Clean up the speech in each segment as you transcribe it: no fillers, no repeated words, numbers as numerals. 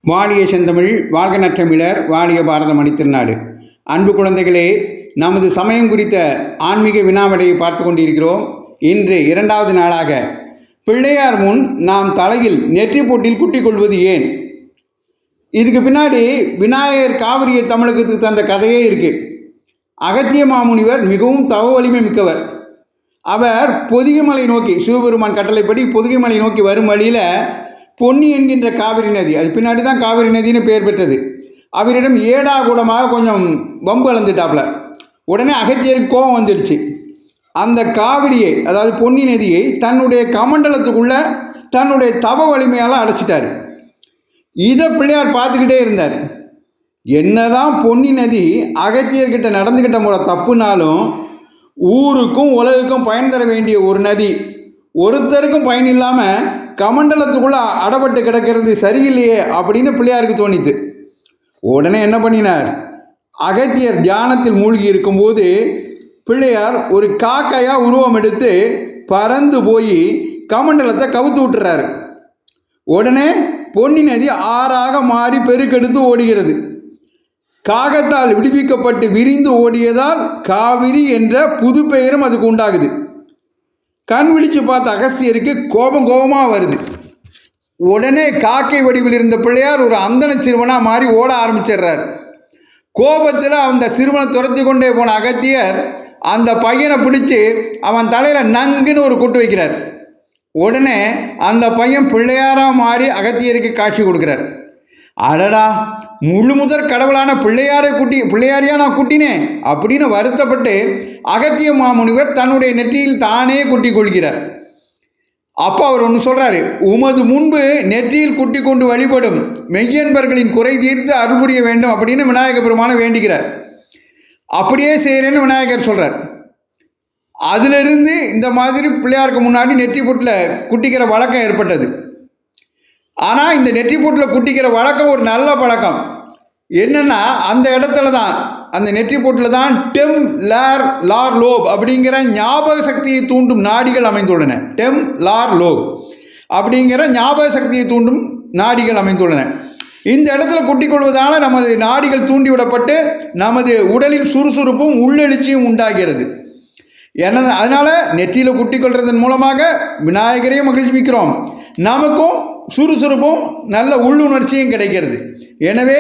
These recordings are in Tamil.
வாழிய செந்தமிழ் வாழ்க நற்றமிழர் வாழிய பாரத மணித்திருநாடு. அன்பு குழந்தைகளே, நமது சமயம் குறித்த ஆன்மீக வினாவிடையை பார்த்து கொண்டிருக்கிறோம். இன்று இரண்டாவது நாளாக பிள்ளையார் முன் நாம் தலையில் நெற்றி போட்டில் குட்டிக் கொள்வது ஏன்? இதுக்கு பின்னாடி விநாயகர் காவிரியை தமிழகத்துக்கு தந்த கதையே இருக்கு. அகத்திய மாமுனிவர் மிகவும் தவ வலிமை மிக்கவர். அவர் பொதிகைமலை நோக்கி, சிவபெருமான் கட்டளைப்படி பொதிகைமலை நோக்கி வரும் வழியில் பொன்னி என்கின்ற காவிரி நதி, அது பின்னாடி தான் காவிரி நதினு பெயர் பெற்றது, அவரிடம் ஏடா கூடமாக கொஞ்சம் வம்பு கலந்துட்டாப்புல. உடனே அகத்தியருக்கு கோபம் வந்துடுச்சு. அந்த காவிரியை, அதாவது பொன்னி நதியை தன்னுடைய கமண்டலத்துக்குள்ள தன்னுடைய தவ வலிமையால் அடைச்சிட்டார். இதை பிள்ளையார் பார்த்துக்கிட்டே இருந்தார். என்னதான் பொன்னி நதி அகத்தியர்கிட்ட நடந்துக்கிட்ட முறை தப்புனாலும் ஊருக்கும் உலகுக்கும் பயன் தர வேண்டிய ஒரு நதி ஒருத்தருக்கும் பயன் இல்லாமல் கமண்டலத்துக்குள்ள அடப்பட்டு கிடக்கிறது சரியில்லையே அப்படின்னு பிள்ளையாருக்கு தோணித்து. உடனே என்ன பண்ணினார்? அகத்தியர் தியானத்தில் மூழ்கி இருக்கும்போது பிள்ளையார் ஒரு காக்கையா உருவம் எடுத்து பறந்து போய் கமண்டலத்தை கவுத்து விட்டுறாரு. உடனே பொன்னி நதி ஆறாக மாறி பெருக்கெடுத்து ஓடுகிறது. காகத்தால் விடுவிக்கப்பட்டு விரிந்து ஓடியதால் காவிரி என்ற புது பெயரும் அதுக்கு உண்டாகுது. கண் விழிச்சு பார்த்த அகஸ்தியருக்கு கோபமாக வருது. உடனே காக்கை வடிவில் இருந்த பிள்ளையார் ஒரு அந்தன சிறுவனாக மாறி ஓட ஆரம்பிச்சிடுறார். கோபத்தில் அந்த சிறுவனை துரத்தி கொண்டே போன அகத்தியர் அந்த பையனை பிடிச்சி அவன் தலையில் நங்குன்னு ஒரு கொட்டு வைக்கிறார். உடனே அந்த பையன் பிள்ளையாராக மாறி அகத்தியருக்கு காட்சி கொடுக்குறார். அடடா, முழு முதற் கடவுளான பிள்ளையாரையா நான் குட்டினேன் அப்படின்னு வருத்தப்பட்டு அகத்திய மாமுனிவர் தன்னுடைய நெற்றியில் தானே குட்டி கொள்கிறார். அப்போ அவர் ஒன்று சொல்கிறாரு, உமது முன்பு நெற்றியில் குட்டி கொண்டு வழிபடும் மெய்யன்பர்களின் குறை தீர்த்து அருள் புரிய வேண்டும் அப்படின்னு விநாயகர் பெருமானை வேண்டுகிறார். அப்படியே செய்கிறேன்னு விநாயகர் சொல்கிறார். அதிலிருந்து இந்த மாதிரி பிள்ளையாருக்கு முன்னாடி நெற்றி பொட்டில் குட்டிக்கிற வழக்கம் ஏற்பட்டது. ஆனால் இந்த நெற்றி பொட்டில் குட்டிக்கிற வழக்கம் ஒரு நல்ல பழக்கம். என்னென்னா, அந்த இடத்துல தான், அந்த நெற்றி பொட்டில் தான் டெம் லார் லார் லோப் அப்படிங்கிற ஞாபக சக்தியை தூண்டும் நாடிகள் அமைந்துள்ளன. டெம் லார் லோப் அப்படிங்கிற ஞாபக சக்தியை தூண்டும் நாடிகள் அமைந்துள்ளன. இந்த இடத்துல குட்டிக் கொள்வதால் நமது நாடிகள் தூண்டிவிடப்பட்டு நமது உடலில் சுறுசுறுப்பும் உள்ளெழுச்சியும் உண்டாகிறது. அதனால் நெற்றியில் குட்டிக் கொள்வதன் மூலமாக விநாயகரையும் மகிழ்விக்கிறோம், நமக்கும் சுறுசுறுப்பும் நல்ல உள்ளுணர்ச்சியும் கிடைக்கிறது. எனவே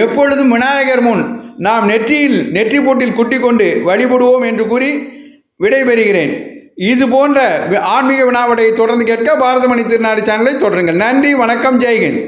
எப்பொழுதும் விநாயகர் முன் நாம் நெற்றி போட்டில் குட்டி கொண்டு வழிபடுவோம் என்று கூறி விடைபெறுகிறேன். இது போன்ற ஆன்மீக வினாவிடையை தொடர்ந்து கேட்க பாரத மணி திருநாடு சேனலை தொடருங்கள். நன்றி, வணக்கம், ஜெய்ஹிந்த்.